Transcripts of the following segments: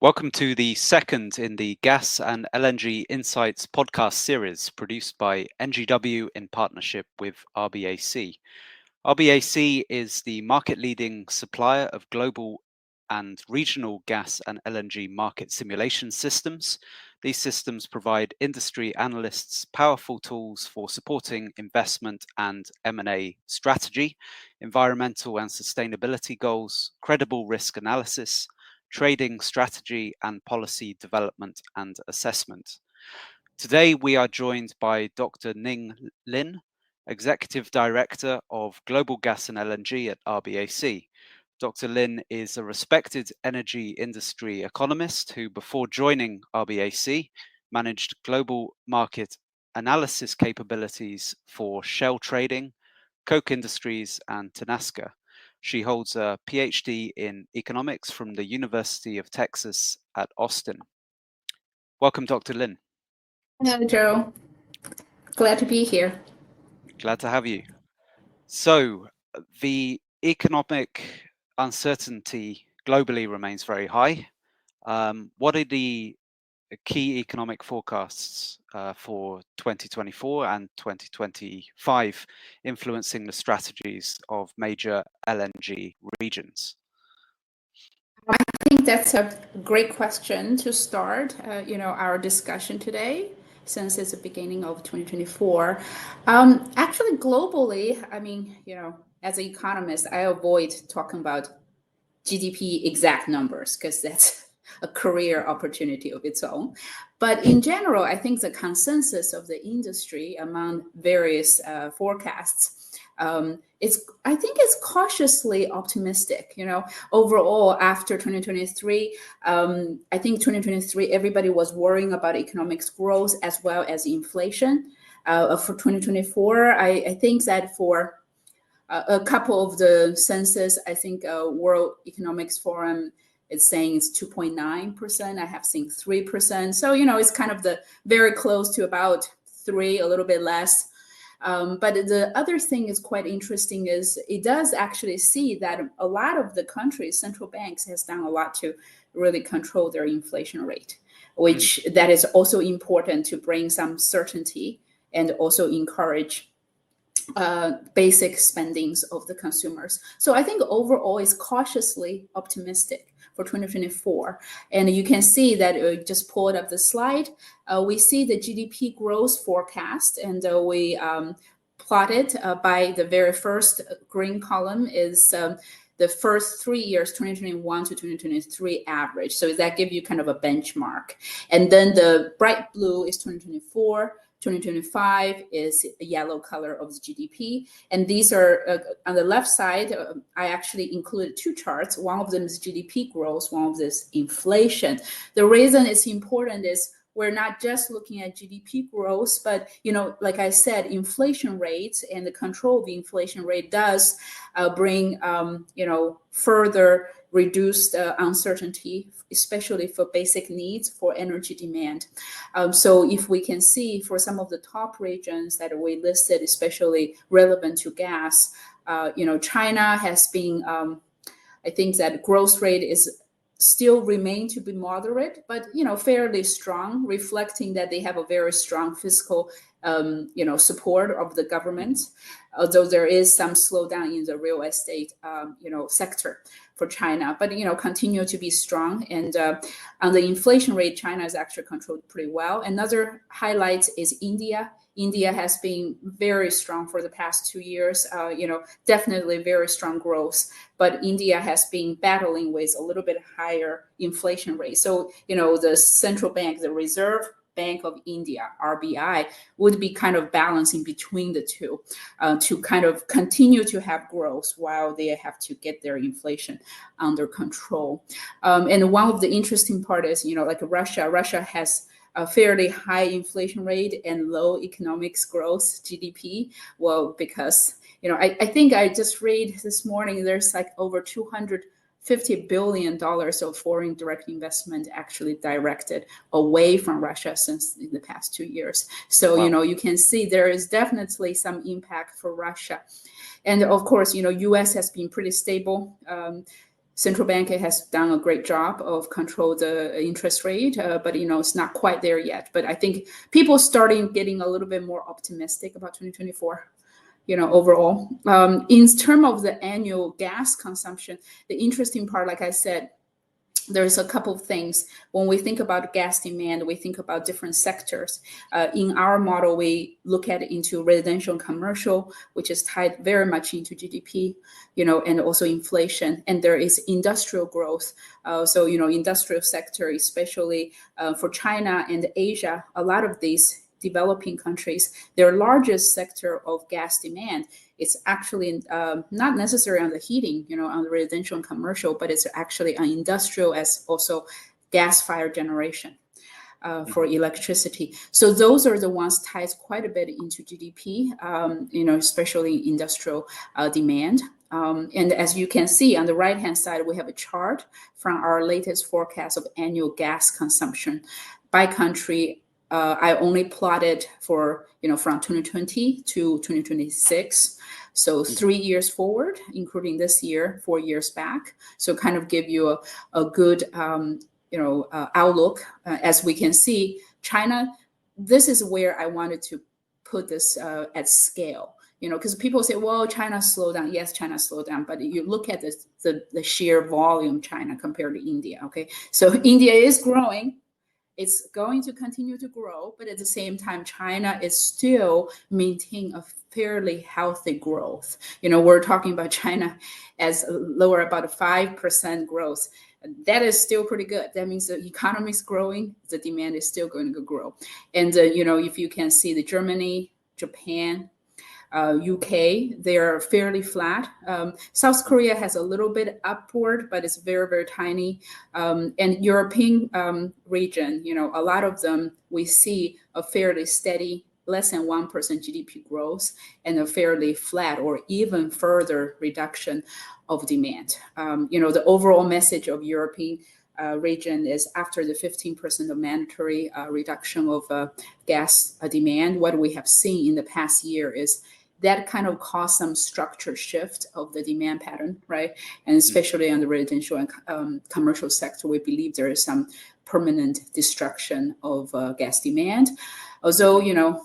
Welcome to the second in the Gas and LNG Insights podcast series produced by NGW in partnership with RBAC. RBAC is the market-leading supplier of global and regional gas and LNG market simulation systems. These systems provide industry analysts powerful tools for supporting investment and M&A strategy, environmental and sustainability goals, credible risk analysis, trading strategy, and policy development and assessment. Today, we are joined by Dr. Ning Lin, Executive Director of Global Gas and LNG at RBAC. Dr. Lin is a respected energy industry economist who, before joining RBAC, managed global market analysis capabilities for Shell Trading, Koch Industries, and Tenaska. She holds a PhD in economics from the University of Texas at Austin. Welcome, Dr. Lin. Hello, Joe. Glad to be here. Glad to have you. So, the economic uncertainty globally remains very high. What are the key economic forecasts for 2024 and 2025 influencing the strategies of major LNG regions? I think that's a great question to start our discussion today, since it's the beginning of 2024. Actually, globally, as an economist, I avoid talking about GDP exact numbers because that's a career opportunity of its own. But in general, I think the consensus of the industry among various forecasts, it's cautiously optimistic. Overall, after 2023, I think 2023, everybody was worrying about economic growth as well as inflation. For 2024, I think that for a couple of the census, I think World Economics Forum is saying it's 2.9%. I have seen 3%. So, it's kind of very close to about 3, a little bit less. But the other thing is quite interesting is it does actually see that a lot of the countries, central banks has done a lot to really control their inflation rate, which that is also important to bring some certainty and also encourage basic spendings of the consumers. So I think overall is cautiously optimistic for 2024. And you can see that just pulled up the slide. We see the GDP growth forecast, and we plotted by the very first green column is the first 3 years, 2021 to 2023 average. So that gives you kind of a benchmark. And then the bright blue is 2024. 2025 is a yellow color of the GDP. And these are, on the left side, I actually included 2 charts. One of them is GDP growth, one of them is inflation. The reason it's important is we're not just looking at GDP growth, but, like I said, inflation rates and the control of the inflation rate does bring, further reduced uncertainty, especially for basic needs for energy demand. So if we can see for some of the top regions that we listed, especially relevant to gas, China has been, I think that growth rate is still remain to be moderate, but fairly strong, reflecting that they have a very strong fiscal support of the government, although there is some slowdown in the real estate sector for China, but continue to be strong. And on the inflation rate, China is actually controlled pretty well. Another highlight is India. India has been very strong for the past 2 years, definitely very strong growth. But India has been battling with a little bit higher inflation rate. So, the central bank, the Reserve Bank of India, RBI, would be kind of balancing between the two to kind of continue to have growth while they have to get their inflation under control. And one of the interesting part is, like Russia has a fairly high inflation rate and low economics growth GDP. Well, because, I think I just read this morning, there's like over $250 billion of foreign direct investment actually directed away from Russia since in the past 2 years. So, wow. You can see there is definitely some impact for Russia. And of course, US has been pretty stable. Central bank has done a great job of control the interest rate, but it's not quite there yet. But I think people starting getting a little bit more optimistic about 2024. Overall, in terms of the annual gas consumption, the interesting part, like I said, there's a couple of things. When we think about gas demand, we think about different sectors. In our model, we look at it into residential and commercial, which is tied very much into GDP, and also inflation. And there is industrial growth. So, industrial sector, especially for China and Asia, a lot of these developing countries, their largest sector of gas demand is actually not necessarily on the heating, on the residential and commercial, but it's actually on industrial as also gas-fired generation for electricity. So those are the ones tied quite a bit into GDP, especially industrial demand. And as you can see on the right-hand side, we have a chart from our latest forecast of annual gas consumption by country. I only plotted for, from 2020 to 2026. So 3 years forward, including this year, 4 years back. So kind of give you a good, outlook. As we can see, China, this is where I wanted to put this at scale. Because people say, well, China slowed down. Yes, China slowed down. But you look at the sheer volume China compared to India. Okay, so India is growing. It's going to continue to grow, but at the same time, China is still maintaining a fairly healthy growth. We're talking about China as lower about a 5% growth. That is still pretty good. That means the economy is growing, the demand is still going to grow. And, if you can see the Germany, Japan, UK, they're fairly flat. South Korea has a little bit upward, but it's very, very tiny. And European region, a lot of them, we see a fairly steady, less than 1% GDP growth and a fairly flat or even further reduction of demand. The overall message of European region is after the 15% of mandatory reduction of gas demand, what we have seen in the past year is that kind of caused some structure shift of the demand pattern, right? And especially on the residential and commercial sector, we believe there is some permanent destruction of gas demand. Although,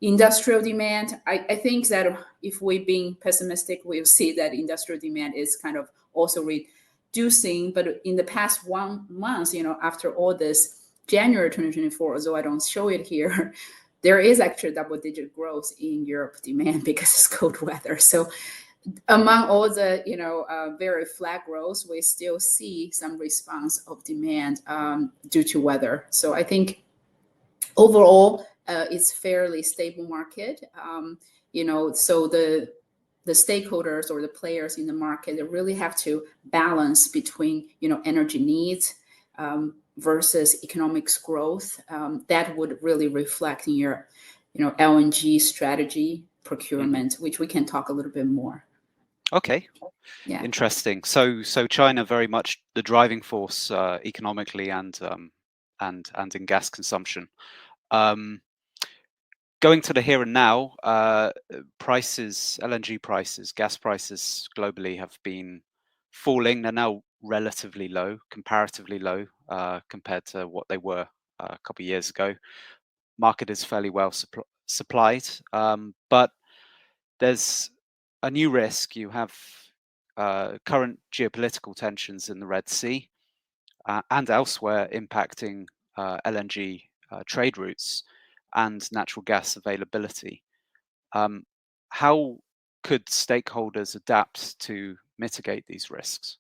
industrial demand, I think that if we're being pessimistic, we'll see that industrial demand is kind of also reducing. But in the past 1 month, after all this, January 2024, although I don't show it here, there is actually double-digit growth in Europe demand because it's cold weather. So among all the, very flat growth, we still see some response of demand due to weather. So I think overall, it's fairly stable market. So the stakeholders or the players in the market, they really have to balance between, energy needs versus economics growth. That would really reflect in your, LNG strategy procurement, which we can talk a little bit more. Okay. Yeah. Interesting. So China very much the driving force economically and in gas consumption. Going to the here and now, prices, LNG prices, gas prices globally have been falling. They're now relatively low, comparatively low compared to what they were a couple of years ago. Market is fairly well supplied, but there's a new risk. You have current geopolitical tensions in the Red Sea and elsewhere impacting LNG trade routes and natural gas availability. How could stakeholders adapt to mitigate these risks?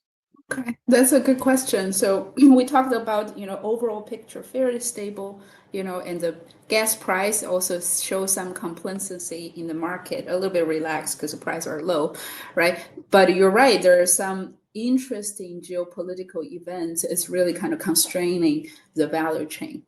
Okay, that's a good question. So we talked about, overall picture, fairly stable, and the gas price also shows some complacency in the market, a little bit relaxed because the prices are low, right? But you're right, there are some interesting geopolitical events. It's really kind of constraining the value chain,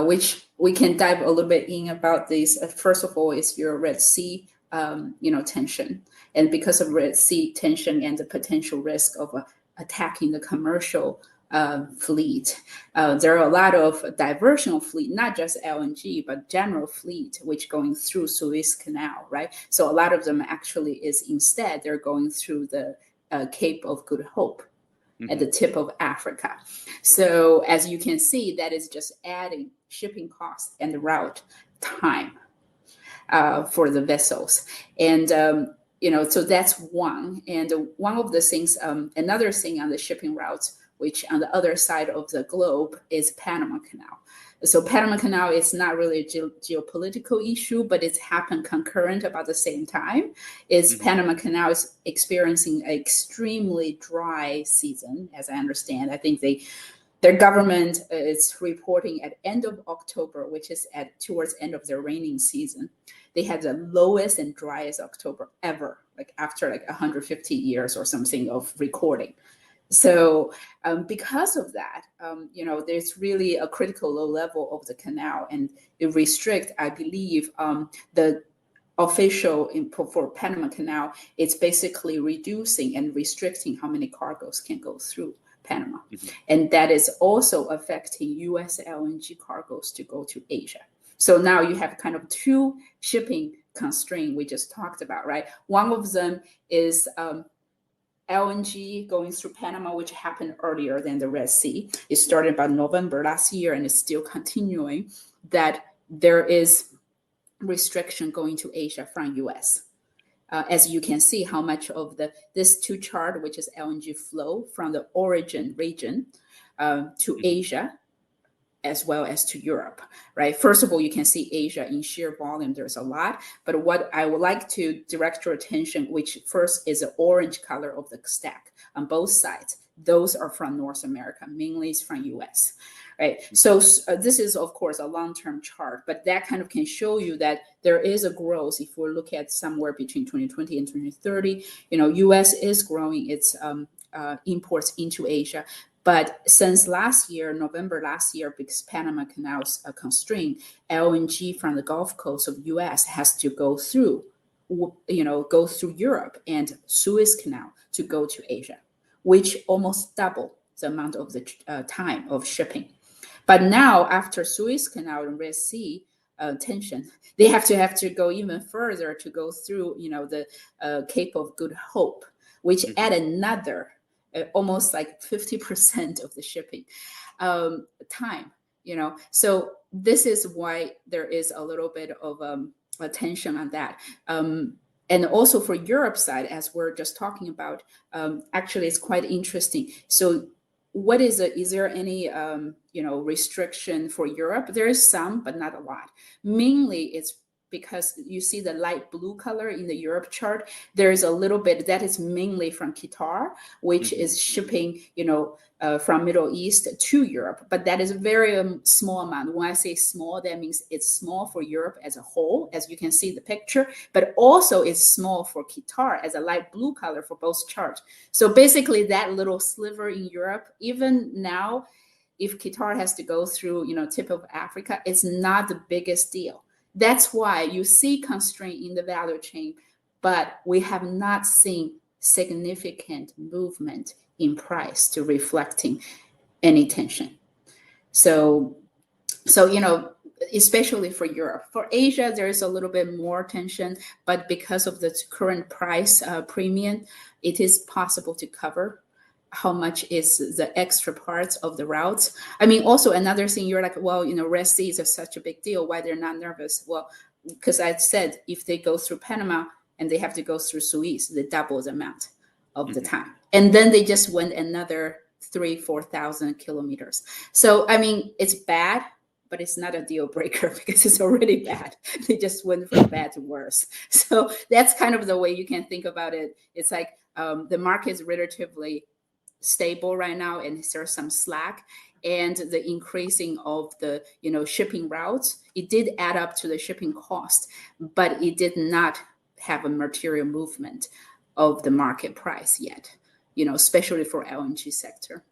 which we can dive a little bit in about this. First of all, is your Red Sea, tension. And because of Red Sea tension and the potential risk of attacking the commercial fleet. There are a lot of diversion fleet, not just LNG, but general fleet, which going through Suez Canal, right? So a lot of them actually is instead, they're going through the Cape of Good Hope at the tip of Africa. So as you can see, that is just adding shipping costs and route time for the vessels. And so that's one. And one of the things, another thing on the shipping routes, which on the other side of the globe is Panama Canal. So Panama Canal is not really a geopolitical issue, but it's happened concurrent about the same time. Panama Canal is experiencing an extremely dry season, as I understand. I think their government is reporting at end of October, which is towards end of their raining season. They had the lowest and driest October ever, like after 150 years or something of recording. So because of that, there's really a critical low level of the canal, and it restricts, I believe, the official for Panama Canal, it's basically reducing and restricting how many cargoes can go through Panama. And that is also affecting US LNG cargoes to go to Asia. So now you have kind of two shipping constraints we just talked about, right? One of them is LNG going through Panama, which happened earlier than the Red Sea. It started about November last year and is still continuing, that there is restriction going to Asia from US. As you can see how much of this two chart, which is LNG flow from the origin region to Asia, as well as to Europe, right? First of all, you can see Asia in sheer volume, there's a lot. But what I would like to direct your attention, which first is the orange color of the stack on both sides. Those are from North America, mainly it's from US, right? So this is, of course, a long-term chart, but that kind of can show you that there is a growth. If we look at somewhere between 2020 and 2030, US is growing its imports into Asia. But since last year, November last year, because Panama Canal's constraint, LNG from the Gulf Coast of US has to go through Europe and Suez Canal to go to Asia, which almost double the amount of the time of shipping. But now, after Suez Canal and Red Sea tension, they have to go even further to go through, the Cape of Good Hope, which add another almost like 50% of the shipping time. So this is why there is a little bit of attention on that. And also for Europe side, as we're just talking about, actually it's quite interesting. So what is there any restriction for Europe? There is some, but not a lot. Mainly it's because you see the light blue color in the Europe chart. There is a little bit that is mainly from Qatar, which is shipping, from Middle East to Europe. But that is a very small amount. When I say small, that means it's small for Europe as a whole, as you can see the picture, but also it's small for Qatar as a light blue color for both charts. So basically that little sliver in Europe, even now, if Qatar has to go through, tip of Africa, it's not the biggest deal. That's why you see constraint in the value chain, but we have not seen significant movement in price to reflecting any tension. So especially for Europe. For Asia, there is a little bit more tension, but because of the current price premium, it is possible to cover how much is the extra parts of the routes. I mean, also another thing, you're like, well, Red Sea is such a big deal. Why they're not nervous? Well, because I said, if they go through Panama and they have to go through Suez, they double the amount of the time. And then they just went another 4,000 kilometers. So, I mean, it's bad, but it's not a deal breaker because it's already bad. They just went from bad to worse. So that's kind of the way you can think about it. It's like the market is relatively stable right now, and there's some slack, and the increasing of the shipping routes, it did add up to the shipping cost, but it did not have a material movement of the market price yet, especially for LNG sector.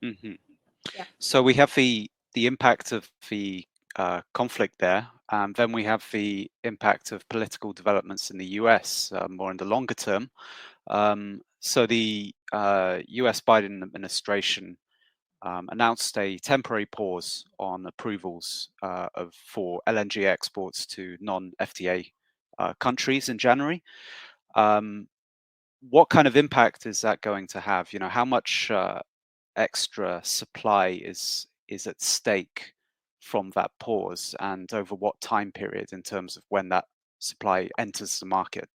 Yeah. So we have the impact of the conflict there, and then we have the impact of political developments in the US more in the longer term. So the US Biden administration announced a temporary pause on approvals for LNG exports to non-FTA countries in January. what kind of impact is that going to have? How much extra supply is at stake from that pause, and over what time period in terms of when that supply enters the market?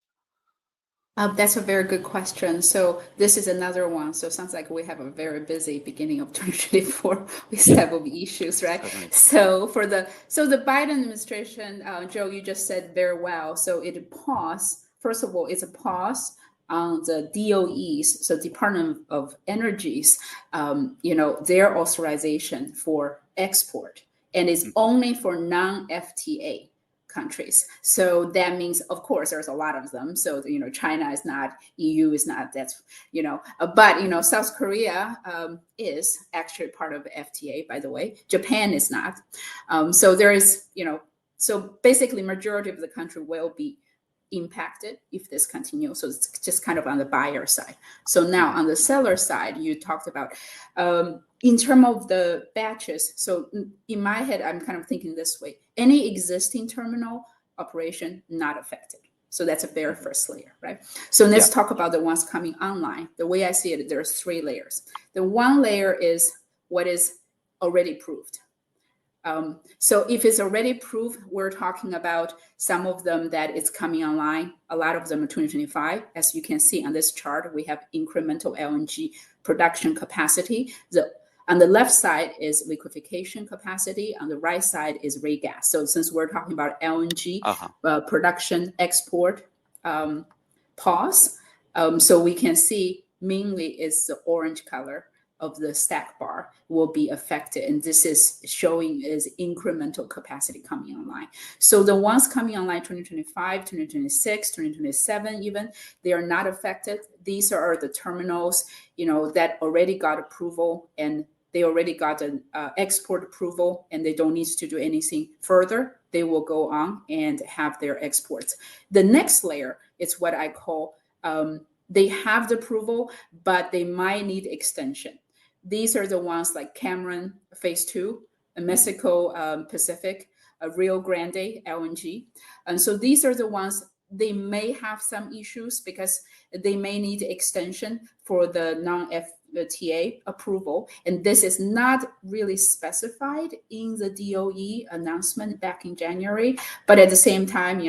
That's a very good question. So this is another one. So it sounds like we have a very busy beginning of 2024 with several issues, right? Certainly. So the Biden administration, Joe, you just said very well. So it paused. First of all, it's a pause on the DOE's, so Department of Energy's, their authorization for export, and it's only for non-FTA countries. So that means, of course, there's a lot of them. So, China is not, EU is not, that's, but, South Korea is actually part of FTA, by the way. Japan is not. So there is, so basically majority of the country will be impacted if this continues. So it's just kind of on the buyer side. So now on the seller side, you talked about, in terms of the batches. So in my head, I'm kind of thinking this way: any existing terminal operation not affected. So that's a very first layer, right? So let's talk about the ones coming online. The way I see it, there's 3 layers. The one layer is what is already proved. So if it's already proved, we're talking about some of them that it's coming online. A lot of them in 2025. As you can see on this chart, we have incremental LNG production capacity. On the left side is liquefaction capacity. On the right side is regas. So since we're talking about LNG production export pause, so we can see mainly is the orange color of the stack bar will be affected. And this is showing is incremental capacity coming online. So the ones coming online 2025, 2026, 2027 even, they are not affected. These are the terminals, that already got approval, and they already got an export approval, and they don't need to do anything further. They will go on and have their exports. The next layer is what I call, they have the approval, but they might need extension. These are the ones like Cameron Phase 2, Mexico Pacific, Rio Grande LNG. And so these are the ones, they may have some issues because they may need extension for the non-FTA approval. And this is not really specified in the DOE announcement back in January. But at the same time,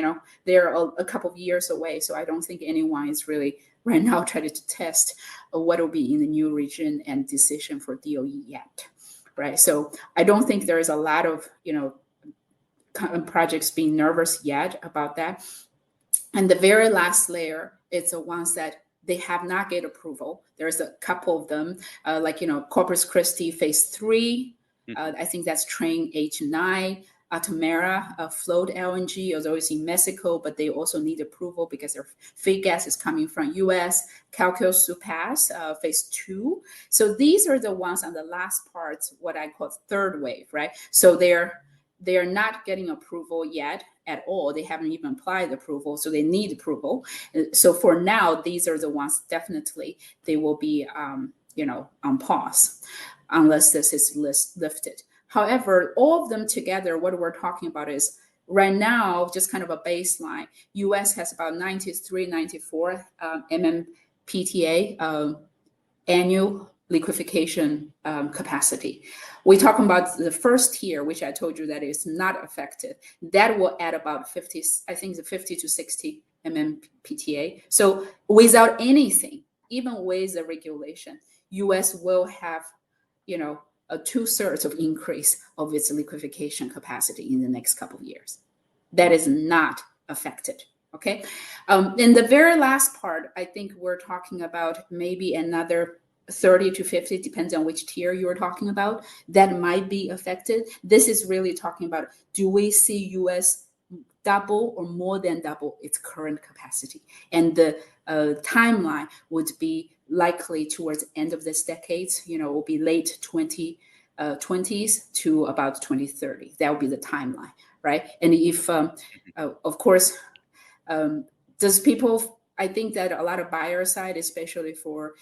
they're a couple of years away. So I don't think anyone is really right now trying to test what will be in the new region and decision for DOE yet, right? So I don't think there is a lot of, projects being nervous yet about that. And the very last layer is the ones that they have not get approval. There's a couple of them, like, Corpus Christi Phase 3. I think that's Train H9. Altamira, float LNG, although it's in Mexico, but they also need approval because their feed gas is coming from US. Calcos to Pass, Phase 2. So these are the ones on the last parts, what I call third wave, right? So they are not getting approval yet at all. They haven't even applied approval, so they need approval. So for now, these are the ones definitely they will be, on pause unless this is lifted. However, all of them together, what we're talking about is right now, just kind of a baseline. US has about 93, 94 MMPTA annual liquefaction capacity. We're talking about the first tier, which I told you that is not affected. That will add about 50, I think the 50 to 60 MMPTA. So without anything, even with the regulation, US will have, a 2/3 of increase of its liquefaction capacity in the next couple of years. That is not affected. Okay. In the very last part, I think we're talking about maybe another 30 to 50, depends on which tier you're talking about, that might be affected. This is really talking about, do we see US double or more than double its current capacity? And the timeline would be likely towards the end of this decade, it will be late 2020s to about 2030. That will be the timeline, right? And if, of course, does people, I think that a lot of buyer side, especially for,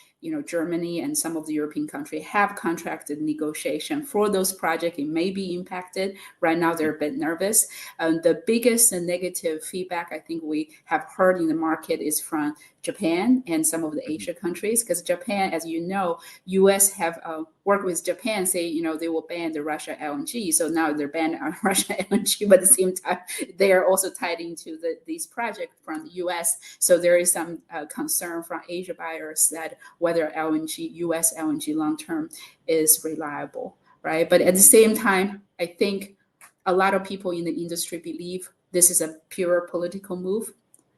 Germany and some of the European countries have contracted negotiation for those projects. It may be impacted. Right now, they're a bit nervous. The biggest negative feedback I think we have heard in the market is from Japan and some of the Asia countries, because Japan, as you know, U.S. have worked with Japan, say, they will ban the Russia LNG. So now they're banned on Russia LNG, but at the same time, they are also tied into these projects from the U.S. So there is some concern from Asia buyers that whether U.S. LNG long-term is reliable, right? But at the same time, I think a lot of people in the industry believe this is a pure political move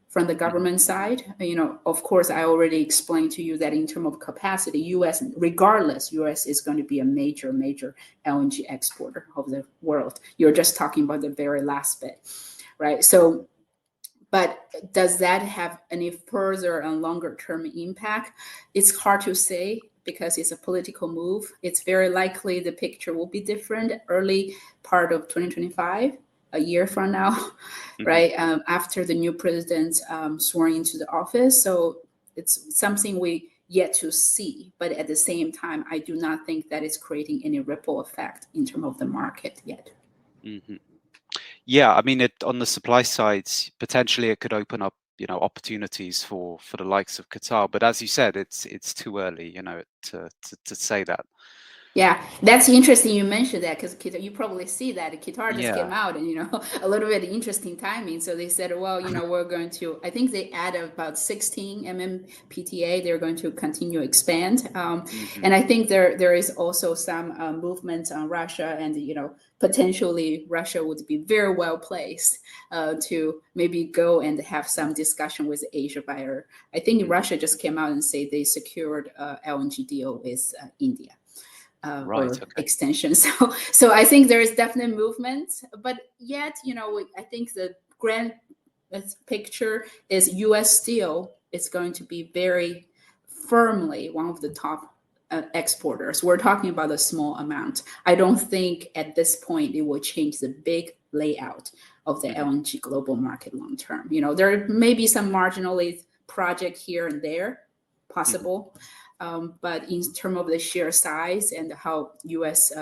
from the government side. Of course, I already explained to you that in terms of capacity, U.S. is going to be a major LNG exporter of the world. You're just talking about the very last bit, right? So, but does that have any further and longer term impact? It's hard to say because it's a political move. It's very likely the picture will be different early part of 2025, a year from now, right? After the new president sworn into the office. So it's something we yet to see. But at the same time, I do not think that it's creating any ripple effect in terms of the market yet. Yeah, I mean, on the supply side, potentially it could open up, opportunities for the likes of Qatar. But as you said, it's too early, to say that. Yeah, that's interesting you mentioned that, because you probably see that Qatar just came Yeah. out and, a little bit interesting timing. So they said, well, we're going to, I think they added about 16 MMPTA. They're going to continue to expand. And I think there is also some movement on Russia, and, potentially Russia would be very well placed to maybe go and have some discussion with the Asia buyer. I think Russia just came out and say they secured LNG deal with India. Right. Or Okay. extension. So I think there is definite movement, but yet, I think the grand picture is U.S. still is going to be very firmly one of the top exporters. We're talking about a small amount. I don't think at this point it will change the big layout of the LNG global market long term. There may be some marginally project here and there possible. But in terms of the sheer size and how U.S.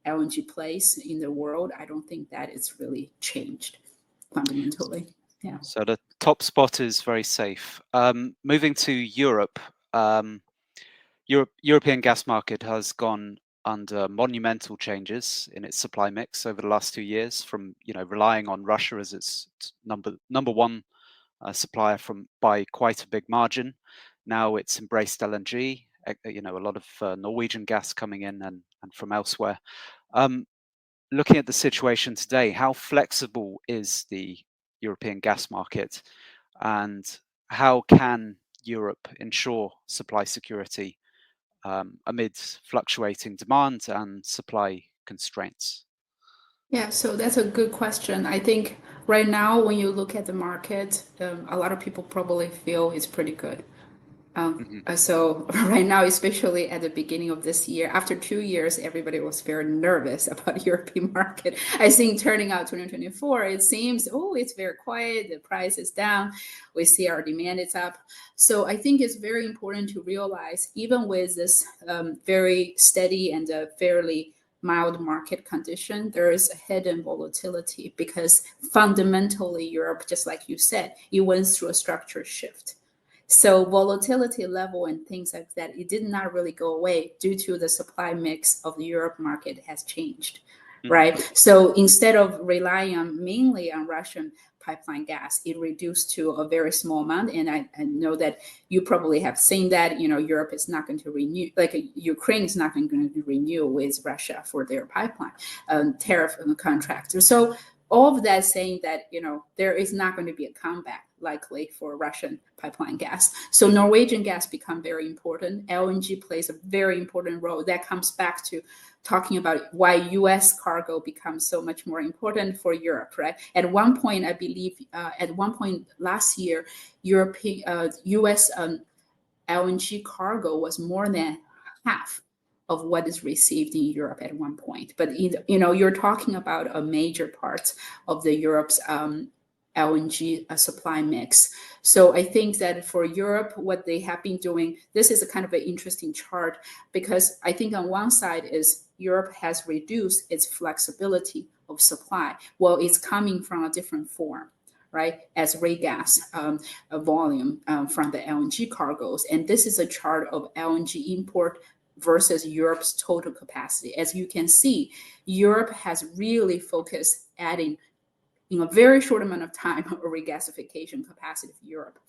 LNG plays in the world, I don't think that it's really changed fundamentally. Yeah. So the top spot is very safe. Moving to Europe, European gas market has gone under monumental changes in its supply mix over the last 2 years, from relying on Russia as its number one supplier by quite a big margin. Now it's embraced LNG, a lot of Norwegian gas coming in and from elsewhere. Looking at the situation today, how flexible is the European gas market, and how can Europe ensure supply security amid fluctuating demand and supply constraints? Yeah, so that's a good question. I think right now, when you look at the market, a lot of people probably feel it's pretty good. So right now, especially at the beginning of this year, after 2 years, everybody was very nervous about European market. I think turning out 2024, it seems, it's very quiet. The price is down. We see our demand is up. So I think it's very important to realize, even with this very steady and fairly mild market condition, there is a hidden volatility, because fundamentally Europe, just like you said, it went through a structural shift. So volatility level and things like that, it did not really go away due to the supply mix of the Europe market has changed, right? So instead of relying mainly on Russian pipeline gas, it reduced to a very small amount. And I know that you probably have seen that, Europe is not going to renew, like Ukraine is not going to renew with Russia for their pipeline tariff contract. So all of that saying that, there is not going to be a comeback likely for Russian pipeline gas. So Norwegian gas become very important. LNG plays a very important role. That comes back to talking about why U.S. cargo becomes so much more important for Europe, right? At one point, I believe, last year, U.S. LNG cargo was more than half of what is received in Europe at one point. But you're talking about a major part of the Europe's LNG supply mix. So I think that for Europe, what they have been doing, this is a kind of an interesting chart, because I think on one side is Europe has reduced its flexibility of supply. Well, it's coming from a different form, right, as regas volume from the LNG cargoes. And this is a chart of LNG import versus Europe's total capacity. As you can see, Europe has really focused adding in a very short amount of time a regasification capacity of Europe.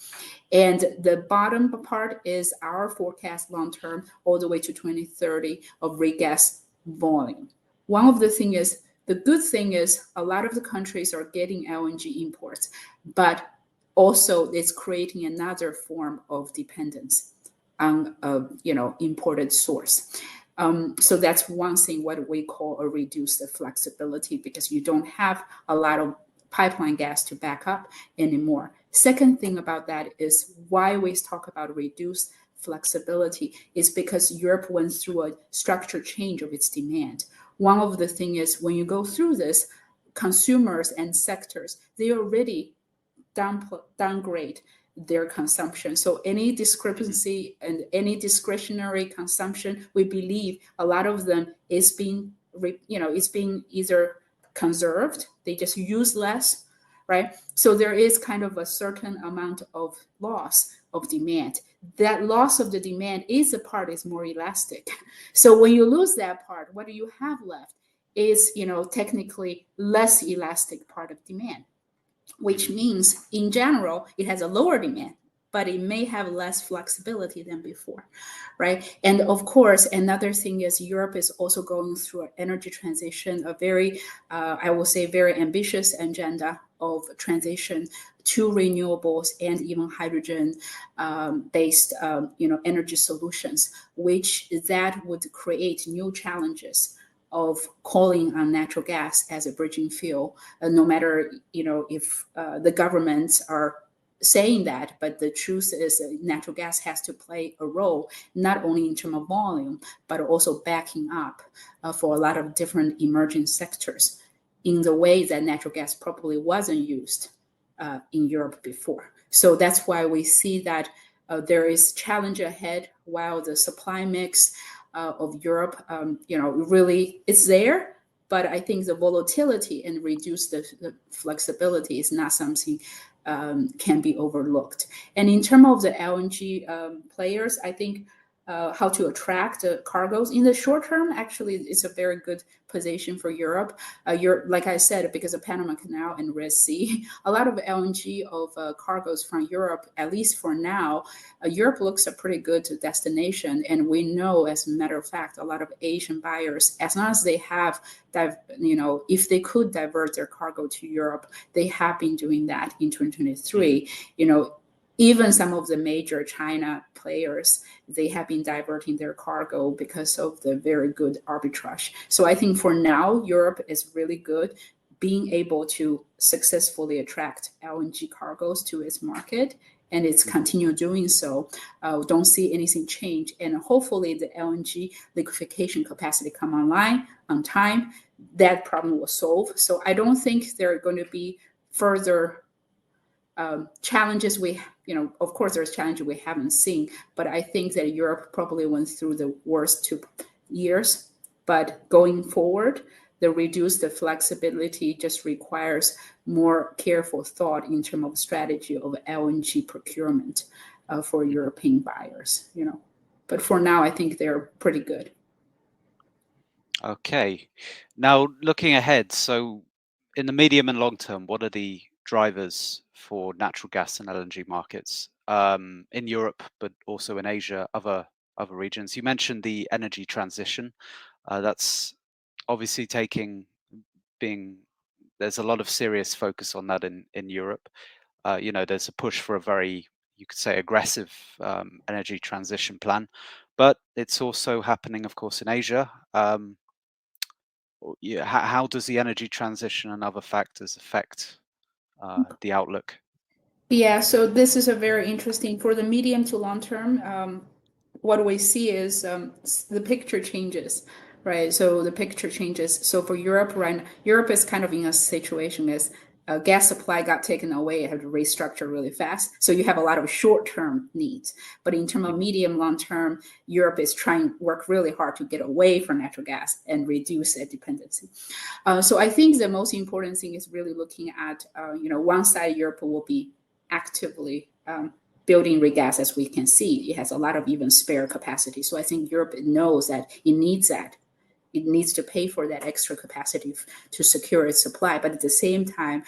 And the bottom part is our forecast long term all the way to 2030 of regas volume. One of the thing is, the good thing is a lot of the countries are getting LNG imports, but also it's creating another form of dependence on imported source. So that's one thing, what we call a reduced flexibility, because you don't have a lot of pipeline gas to back up anymore. Second thing about that is why we talk about reduced flexibility is because Europe went through a structure change of its demand. One of the things is when you go through this, consumers and sectors, they already downgrade their consumption. So any discrepancy and any discretionary consumption, we believe a lot of them is being, it's being either conserved, they just use less, right? So there is kind of a certain amount of loss of demand. That loss of the demand is the part is more elastic. So when you lose that part, what do you have left is, technically less elastic part of demand, which means in general, it has a lower demand, but it may have less flexibility than before, right? And of course, another thing is Europe is also going through an energy transition, a very, I will say, very ambitious agenda of transition to renewables and even hydrogen-based, energy solutions, which that would create new challenges of calling on natural gas as a bridging fuel, no matter if the governments are saying that, but the truth is natural gas has to play a role, not only in terms of volume, but also backing up for a lot of different emerging sectors in the way that natural gas probably wasn't used in Europe before. So that's why we see that there is challenge ahead, while the supply mix of Europe, really it's there, but I think the volatility and reduce the flexibility is not something can be overlooked. And in terms of the LNG players, I think how to attract cargoes in the short term, actually, it's a very good position for Europe. Like I said, because of Panama Canal and Red Sea, a lot of LNG of cargoes from Europe, at least for now, Europe looks a pretty good destination. And we know, as a matter of fact, a lot of Asian buyers, as long as they have, if they could divert their cargo to Europe, they have been doing that in 2023. Even some of the major China players, they have been diverting their cargo because of the very good arbitrage. So I think for now, Europe is really good being able to successfully attract LNG cargoes to its market, and it's continue doing so. Don't see anything change. And hopefully the LNG liquefaction capacity come online on time, that problem will solve. So I don't think there are going to be further challenges of course there's challenges we haven't seen, but I think that Europe probably went through the worst 2 years. But going forward, the reduced flexibility just requires more careful thought in terms of strategy of LNG procurement for European buyers, But for now, I think they're pretty good. Okay. Now, looking ahead, so in the medium and long term, what are the drivers for natural gas and LNG markets in Europe, but also in Asia, other regions? You mentioned the energy transition. That's obviously there's a lot of serious focus on that in Europe. There's a push for a very, you could say, aggressive energy transition plan, but it's also happening, of course, in Asia. How does the energy transition and other factors affect the outlook? Yeah, so this is a very interesting, for the medium to long term, what we see is the picture changes, right? So the picture changes. So for Europe, right, Europe is kind of in a situation as gas supply got taken away, you have to restructure really fast. So you have a lot of short-term needs. But in terms of medium, long-term, Europe is trying to work really hard to get away from natural gas and reduce its dependency. So I think the most important thing is really looking at, one side, Europe will be actively building regas, as we can see. It has a lot of even spare capacity. So I think Europe knows that it needs that. It needs to pay for that extra capacity to secure its supply. But at the same time,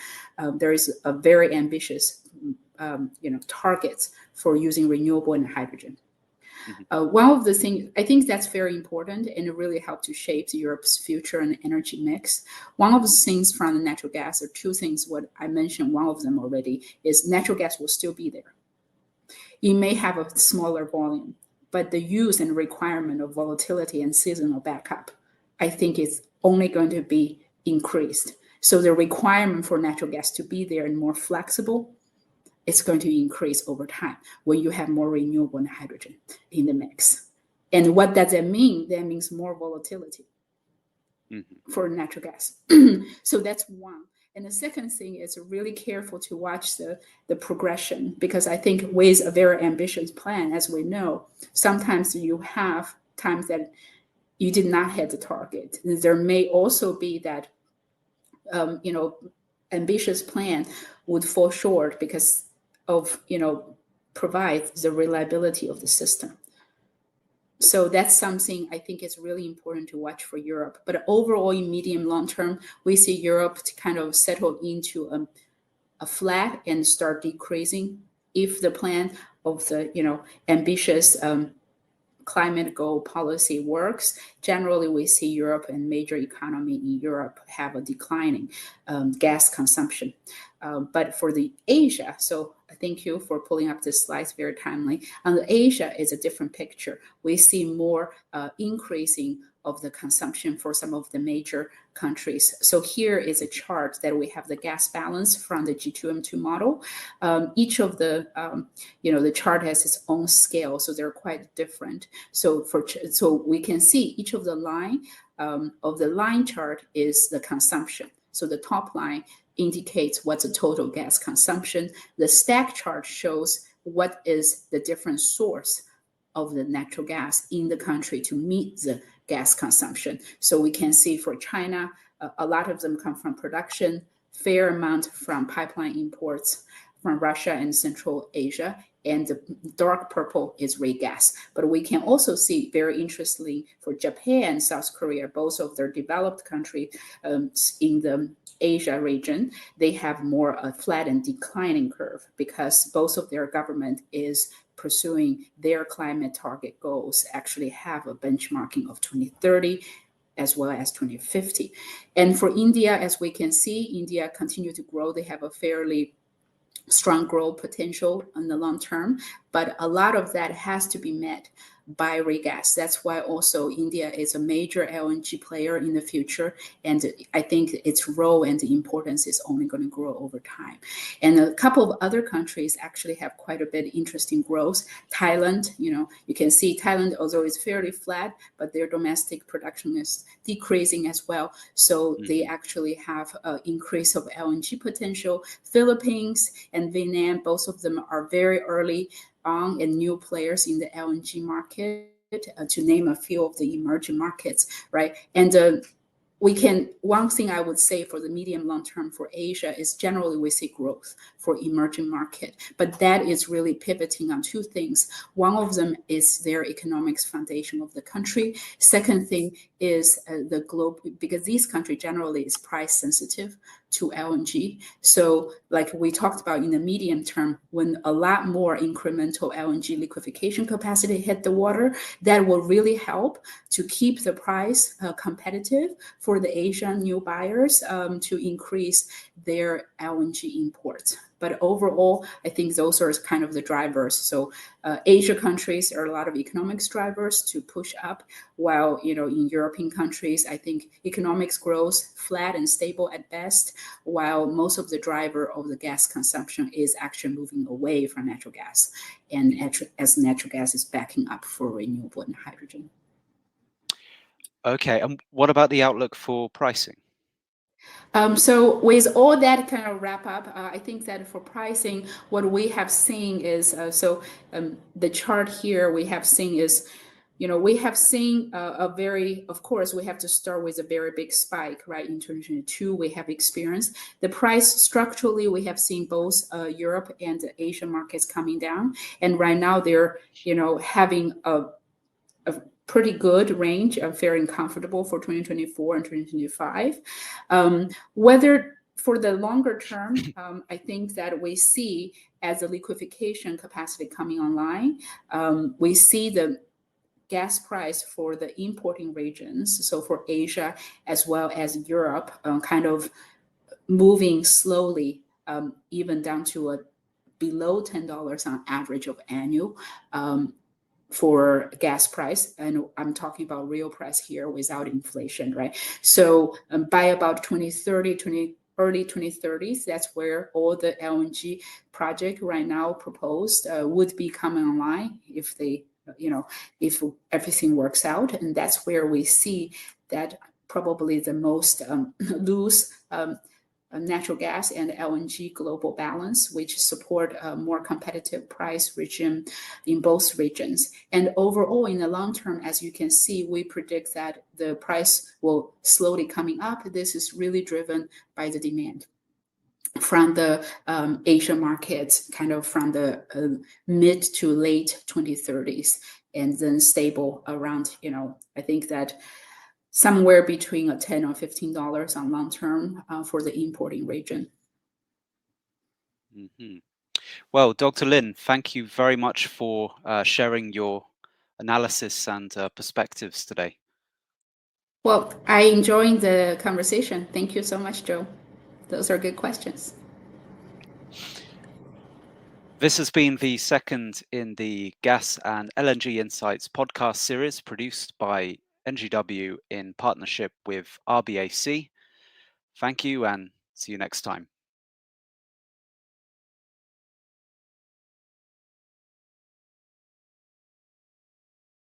there is a very ambitious, targets for using renewable and hydrogen. One of the things, I think that's very important, and it really helped to shape Europe's future and energy mix. One of the things from the natural gas, or two things, what I mentioned, one of them already, is natural gas will still be there. It may have a smaller volume, but the use and requirement of volatility and seasonal backup, I think, is only going to be increased. So the requirement for natural gas to be there and more flexible, it's going to increase over time when you have more renewable and hydrogen in the mix. And what does that mean? That means more volatility for natural gas. So that's one. And the second thing is really careful to watch the progression, because I think with a very ambitious plan, as we know, sometimes you have times that you did not hit the target. There may also be that, ambitious plan would fall short because of, provide the reliability of the system. So that's something I think is really important to watch for Europe. But overall, in medium long term, we see Europe to kind of settle into a flat and start decreasing if the plan of the ambitious climate goal policy works. Generally, we see Europe and major economy in Europe have a declining gas consumption. But for the Asia, so thank you for pulling up this slides, very timely. On the Asia is a different picture. We see more increasing of the consumption for some of the major countries. So here is a chart that we have the gas balance from the G2M2 model. Each of the, the chart has its own scale, so they're quite different. So we can see each of the line chart is the consumption. So the top line indicates what's the total gas consumption. The stack chart shows what is the different source of the natural gas in the country to meet the gas consumption. So we can see for China, a lot of them come from production, fair amount from pipeline imports from Russia and Central Asia, and the dark purple is regas. But we can also see, very interestingly, for Japan and South Korea, both of their developed countries in the Asia region, they have more a flat and declining curve because both of their government is pursuing their climate target goals, actually have a benchmarking of 2030 as well as 2050. And for India, as we can see, India continue to grow. They have a fairly strong growth potential in the long term, but a lot of that has to be met by regas. That's why also India is a major LNG player in the future, and I think its role and the importance is only going to grow over time. And a couple of other countries actually have quite a bit interesting growth. Thailand, you can see Thailand, although it's fairly flat, but their domestic production is decreasing as well. So they actually have an increase of LNG potential. Philippines and Vietnam, both of them are very early on and new players in the LNG market, to name a few of the emerging markets, right? And one thing I would say for the medium long term for Asia is generally we see growth for emerging market, but that is really pivoting on two things. One of them is their economics foundation of the country. Second thing is the globe, because this country generally is price sensitive to LNG. So like we talked about in the medium term, when a lot more incremental LNG liquefaction capacity hit the water, that will really help to keep the price competitive for the Asian new buyers to increase their LNG imports. But overall, I think those are kind of the drivers. So Asia countries are a lot of economics drivers to push up, while in European countries, I think economics grows flat and stable at best, while most of the driver of the gas consumption is actually moving away from natural gas, and as natural gas is backing up for renewable and hydrogen. Okay, and what about the outlook for pricing? So with all that kind of wrap up, I think that for pricing, what we have seen is the chart here we have seen is, we have seen of course, we have to start with a very big spike, right? In 2022, we have experienced the price structurally. We have seen both Europe and the Asian markets coming down, and right now they're having a pretty good range of fairly comfortable for 2024 and 2025. Whether for the longer term, I think that we see as the liquefaction capacity coming online, we see the gas price for the importing regions, so for Asia as well as Europe, kind of moving slowly, even down to a below $10 on average of annual. For gas price, and I'm talking about real price here without inflation, right? So by about 2030, early 2030s, that's where all the LNG project right now proposed would be coming online if they, if everything works out. And that's where we see that probably the most loose natural gas and LNG global balance, which support a more competitive price regime in both regions. And overall, in the long term, as you can see, we predict that the price will slowly coming up. This is really driven by the demand from the Asian markets, kind of from the mid to late 2030s, and then stable around, I think that somewhere between a $10 or $15 on long term for the importing region. Mm-hmm. Well, Dr. Lin, thank you very much for sharing your analysis and perspectives today. Well, I enjoyed the conversation. Thank you so much, Joe. Those are good questions. This has been the second in the Gas and LNG Insights podcast series produced by NGW in partnership with RBAC. Thank you and see you next time.